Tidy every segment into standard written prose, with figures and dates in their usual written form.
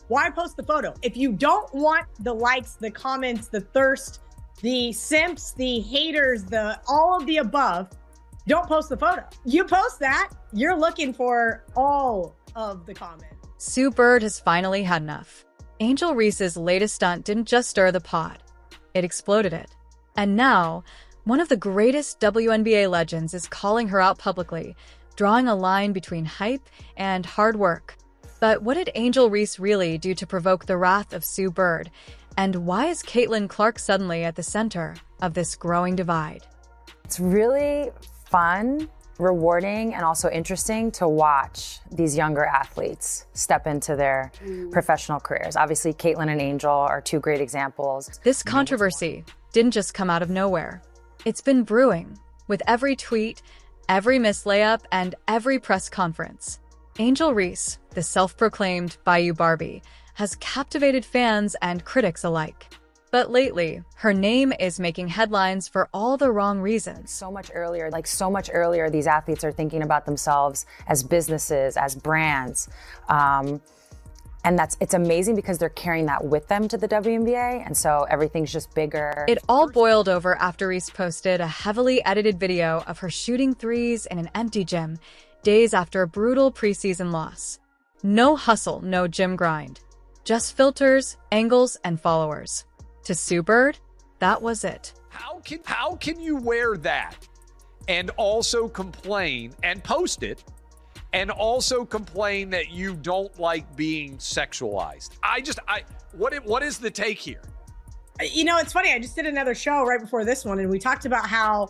Why post the photo? If you don't want the likes, the comments, the thirst, the simps, the haters, all of the above, don't post the photo. You post that, you're looking for all of the comments. Sue Bird has finally had enough. Angel Reese's latest stunt didn't just stir the pot, it exploded it. And now, one of the greatest WNBA legends is calling her out publicly, drawing a line between hype and hard work. But what did Angel Reese really do to provoke the wrath of Sue Bird? And why is Caitlin Clark suddenly at the center of this growing divide? It's really fun, rewarding, and also interesting to watch these younger athletes step into their professional careers. Obviously, Caitlin and Angel are two great examples. This controversy didn't just come out of nowhere. It's been brewing, with every tweet, every missed layup, and every press conference. Angel Reese, the self-proclaimed Bayou Barbie, has captivated fans and critics alike. But lately, her name is making headlines for all the wrong reasons. So much earlier, these athletes are thinking about themselves as businesses, as brands. And it's amazing because they're carrying that with them to the WNBA, and so everything's just bigger. It all boiled over after Reese posted a heavily edited video of her shooting threes in an empty gym, days after a brutal preseason loss. No hustle, no gym grind. Just filters, angles, and followers. To Sue Bird, that was it. How can you wear that and also complain and post it and also complain that you don't like being sexualized? What is the take here? You know, it's funny. I just did another show right before this one, and we talked about how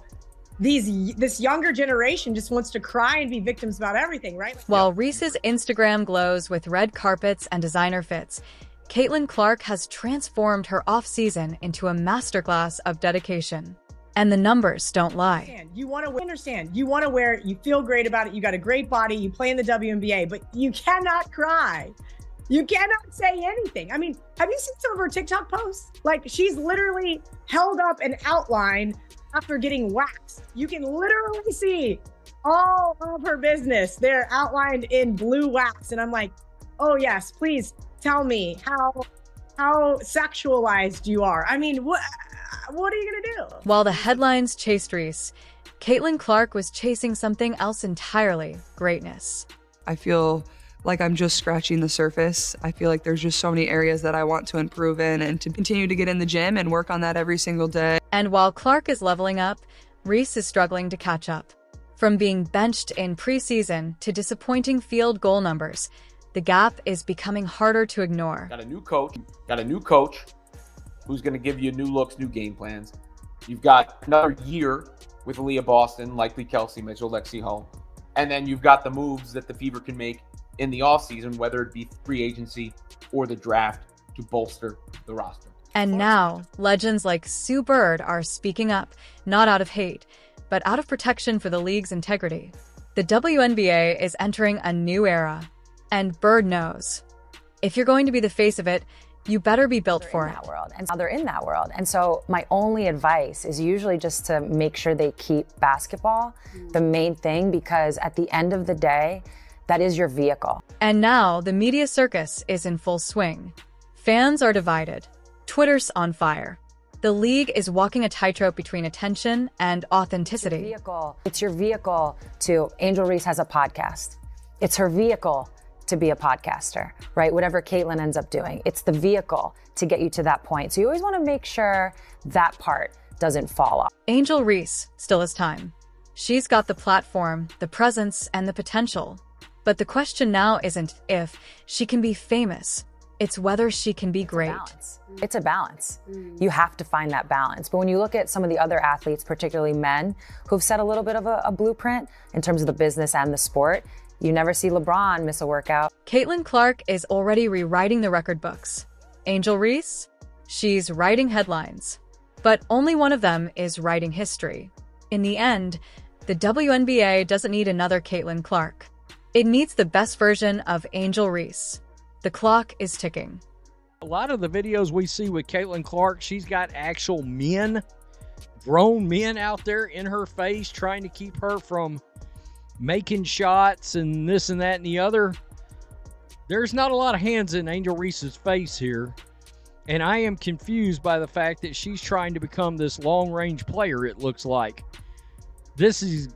this younger generation just wants to cry and be victims about everything, right? While Reese's Instagram glows with red carpets and designer fits, Caitlin Clark has transformed her off-season into a masterclass of dedication. And the numbers don't lie. You want to understand. You want to wear it. You feel great about it. You got a great body. You play in the WNBA, but you cannot cry. You cannot say anything. I mean, have you seen some of her TikTok posts? Like, she's literally held up an outline after getting waxed. You can literally see all of her business there outlined in blue wax. And I'm like, oh yes, please tell me how sexualized you are. I mean, what are you gonna do? While the headlines chased Reese, Caitlin Clark was chasing something else entirely: greatness. I feel like I'm just scratching the surface. I feel like there's just so many areas that I want to improve in and to continue to get in the gym and work on that every single day. And while Clark is leveling up, Reese is struggling to catch up. From being benched in preseason to disappointing field goal numbers, the gap is becoming harder to ignore. Got a new coach who's going to give you new looks, new game plans. You've got another year with Leah Boston, likely Kelsey Mitchell, Lexi Home. And then you've got the moves that the Fever can make in the offseason, whether it be free agency or the draft, to bolster the roster. And now, legends like Sue Bird are speaking up, not out of hate, but out of protection for the league's integrity. The WNBA is entering a new era, and Bird knows. If you're going to be the face of it, you better be built for it. That world. And now they're in that world. And so my only advice is usually just to make sure they keep basketball the main thing, because at the end of the day, that is your vehicle. And now the media circus is in full swing. Fans are divided. Twitter's on fire. The league is walking a tightrope between attention and authenticity. It's your vehicle to, Angel Reese has a podcast. It's her vehicle to be a podcaster, right? Whatever Caitlin ends up doing, it's the vehicle to get you to that point. So you always want to make sure that part doesn't fall off. Angel Reese still has time. She's got the platform, the presence, and the potential. But the question now isn't if she can be famous. It's whether she can be great. It's a balance. You have to find that balance. But when you look at some of the other athletes, particularly men, who've set a little bit of a blueprint in terms of the business and the sport, you never see LeBron miss a workout. Caitlin Clark is already rewriting the record books. Angel Reese? She's writing headlines. But only one of them is writing history. In the end, the WNBA doesn't need another Caitlin Clark. It needs the best version of Angel Reese. The clock is ticking. A lot of the videos we see with Caitlin Clark, she's got actual men, grown men out there in her face trying to keep her from making shots and this and that and the other. There's not a lot of hands in Angel Reese's face here, and I am confused by the fact that she's trying to become this long-range player, it looks like. This is...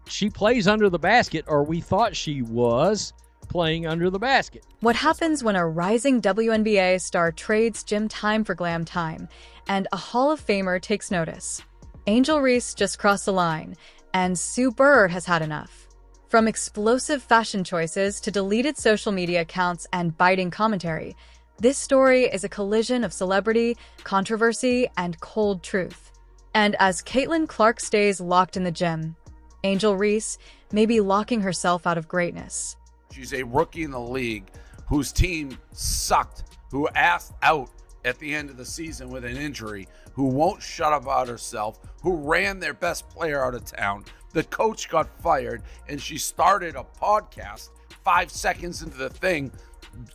she plays under the basket, or we thought she was playing under the basket. What happens when a rising WNBA star trades gym time for glam time, and a Hall of Famer takes notice? Angel Reese just crossed the line, and Sue Bird has had enough. From explosive fashion choices to deleted social media accounts and biting commentary, this story is a collision of celebrity, controversy, and cold truth. And as Caitlin Clark stays locked in the gym, Angel Reese may be locking herself out of greatness. She's a rookie in the league whose team sucked, who asked out at the end of the season with an injury, who won't shut up about herself, who ran their best player out of town. The coach got fired, and she started a podcast 5 seconds into the thing,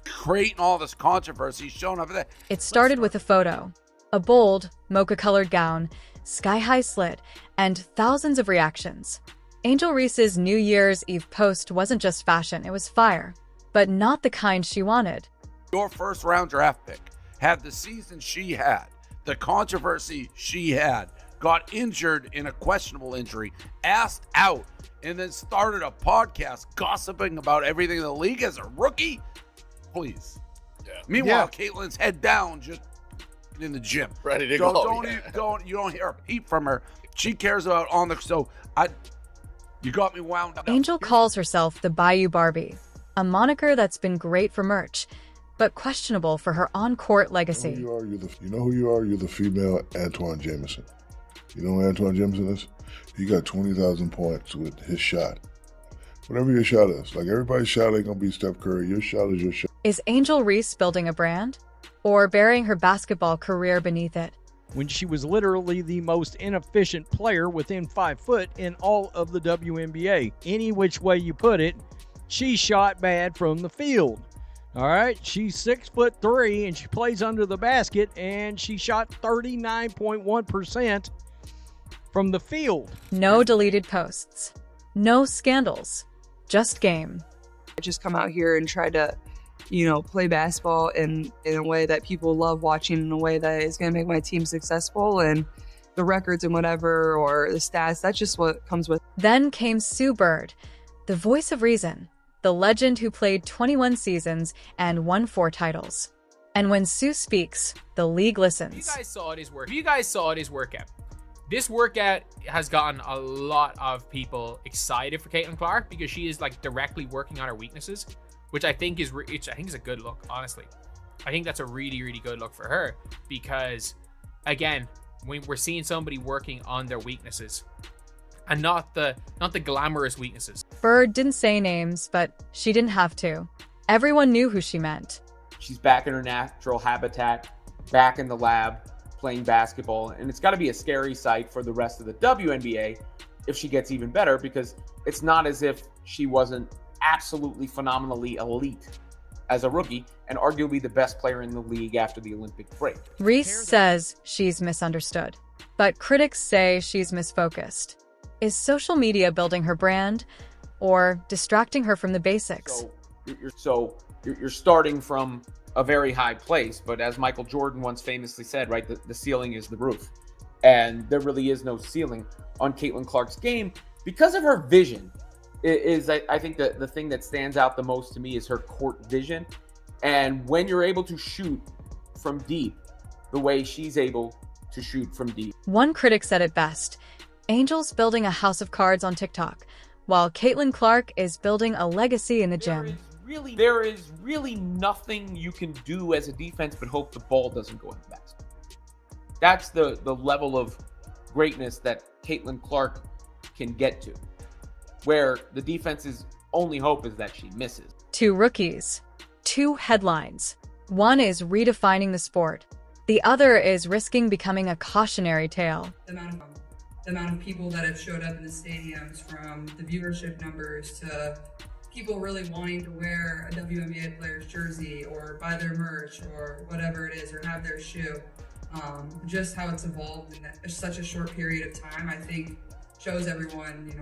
creating all this controversy, showing up there. It started with a photo, a bold, mocha-colored gown, sky-high slit, and thousands of reactions. Angel Reese's New Year's Eve post wasn't just fashion, it was fire, but not the kind she wanted. Your first-round draft pick had the season she had, the controversy she had, got injured in a questionable injury, asked out, and then started a podcast gossiping about everything in the league as a rookie? Please. Yeah. Meanwhile, Caitlin's head down, just in the gym. Ready to go. You don't hear a peep from her. She cares about you got me wound up. Angel calls herself the Bayou Barbie, a moniker that's been great for merch, but questionable for her on-court legacy. You know who you are? You're the female Antoine Jameson. You know who Antoine Jameson is? He got 20,000 points with his shot. Whatever your shot is. Like, everybody's shot ain't gonna be Steph Curry. Your shot is your shot. Is Angel Reese building a brand? Or burying her basketball career beneath it? When she was literally the most inefficient player within 5 foot in all of the WNBA. Any which way you put it, she shot bad from the field. All right, she's 6'3" and she plays under the basket, and she shot 39.1% from the field. No deleted posts, no scandals, just game. I just come out here and try to, play basketball in a way that people love watching, in a way that is going to make my team successful, and the records and whatever, or the stats, that's just what comes with. Then came Sue Bird, the voice of reason, the legend who played 21 seasons and won 4 titles. And when Sue speaks, the league listens. If you guys saw his workout. This workout has gotten a lot of people excited for Caitlin Clark because she is directly working on her weaknesses, which I think is a good look, honestly. I think that's a really, really good look for her because, again, when we're seeing somebody working on their weaknesses and not the glamorous weaknesses. Bird didn't say names, but she didn't have to. Everyone knew who she meant. She's back in her natural habitat, back in the lab, playing basketball, and it's got to be a scary sight for the rest of the WNBA if she gets even better, because it's not as if she wasn't absolutely phenomenally elite as a rookie and arguably the best player in the league after the Olympic break. Reese says she's misunderstood, but critics say she's misfocused. Is social media building her brand or distracting her from the basics? You're starting from a very high place, but as Michael Jordan once famously said, right, the ceiling is the roof. And there really is no ceiling on Caitlin Clark's game because of her vision. I think the thing that stands out the most to me is her court vision. And when you're able to shoot from deep, the way she's able to shoot from deep. One critic said it best: Angel's building a house of cards on TikTok, while Caitlin Clark is building a legacy in the gym. There is really nothing you can do as a defense but hope the ball doesn't go in the basket. That's the level of greatness that Caitlin Clark can get to, where the defense's only hope is that she misses. 2 rookies, 2 headlines. One is redefining the sport. The other is risking becoming a cautionary tale. The amount of people that have showed up in the stadiums, from the viewership numbers to people really wanting to wear a WNBA player's jersey or buy their merch or whatever it is, or have their shoe. Just how it's evolved in such a short period of time, I think shows everyone,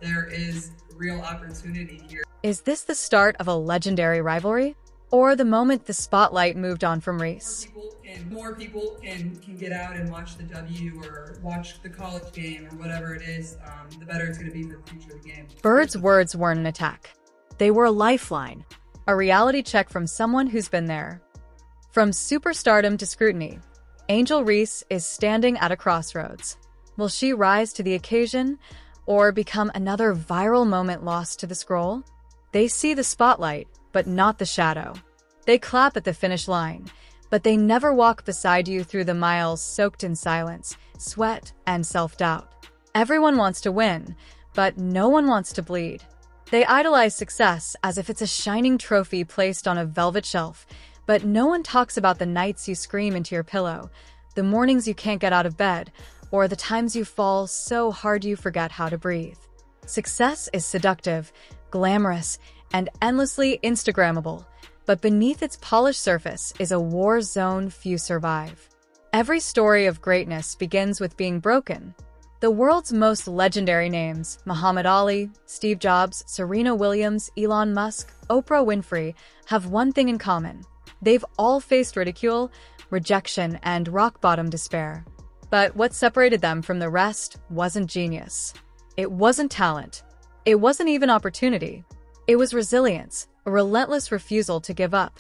there is real opportunity here. Is this the start of a legendary rivalry? Or the moment the spotlight moved on from Reese? More people can get out and watch the W or watch the college game or whatever it is, the better it's going to be for the future of the game. Bird's words weren't an attack. They were a lifeline, a reality check from someone who's been there. From superstardom to scrutiny, Angel Reese is standing at a crossroads. Will she rise to the occasion or become another viral moment lost to the scroll? They see the spotlight, but not the shadow. They clap at the finish line, but they never walk beside you through the miles soaked in silence, sweat, and self-doubt. Everyone wants to win, but no one wants to bleed. They idolize success as if it's a shining trophy placed on a velvet shelf, but no one talks about the nights you scream into your pillow, the mornings you can't get out of bed, or the times you fall so hard you forget how to breathe. Success is seductive, glamorous, and endlessly Instagrammable, but beneath its polished surface is a war zone few survive. Every story of greatness begins with being broken. The world's most legendary names, Muhammad Ali, Steve Jobs, Serena Williams, Elon Musk, Oprah Winfrey, have one thing in common. They've all faced ridicule, rejection, and rock-bottom despair. But what separated them from the rest wasn't genius. It wasn't talent. It wasn't even opportunity. It was resilience, a relentless refusal to give up,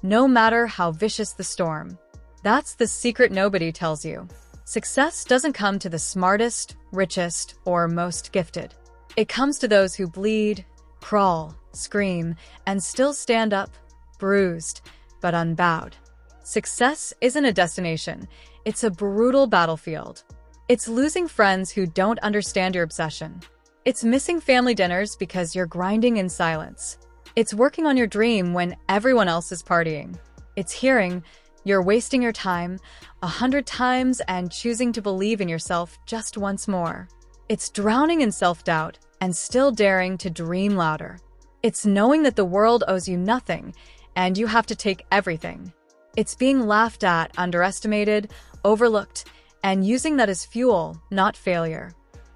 no matter how vicious the storm. That's the secret nobody tells you. Success doesn't come to the smartest, richest, or most gifted. It comes to those who bleed, crawl, scream, and still stand up, bruised, but unbowed. Success isn't a destination. It's a brutal battlefield. It's losing friends who don't understand your obsession. It's missing family dinners because you're grinding in silence. It's working on your dream when everyone else is partying. It's hearing you're wasting your time 100 times and choosing to believe in yourself just once more. It's drowning in self-doubt and still daring to dream louder. It's knowing that the world owes you nothing and you have to take everything. It's being laughed at, underestimated, overlooked, and using that as fuel, not failure.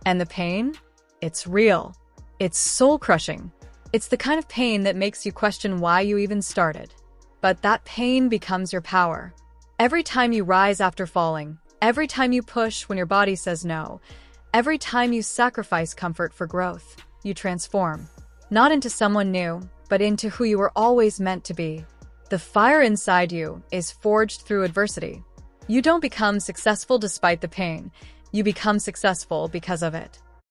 And the pain? It's real. It's soul-crushing. It's the kind of pain that makes you question why you even started. But that pain becomes your power. Every time you rise after falling, every time you push when your body says no, every time you sacrifice comfort for growth, you transform. Not into someone new, but into who you were always meant to be. The fire inside you is forged through adversity. You don't become successful despite the pain. You become successful because of it.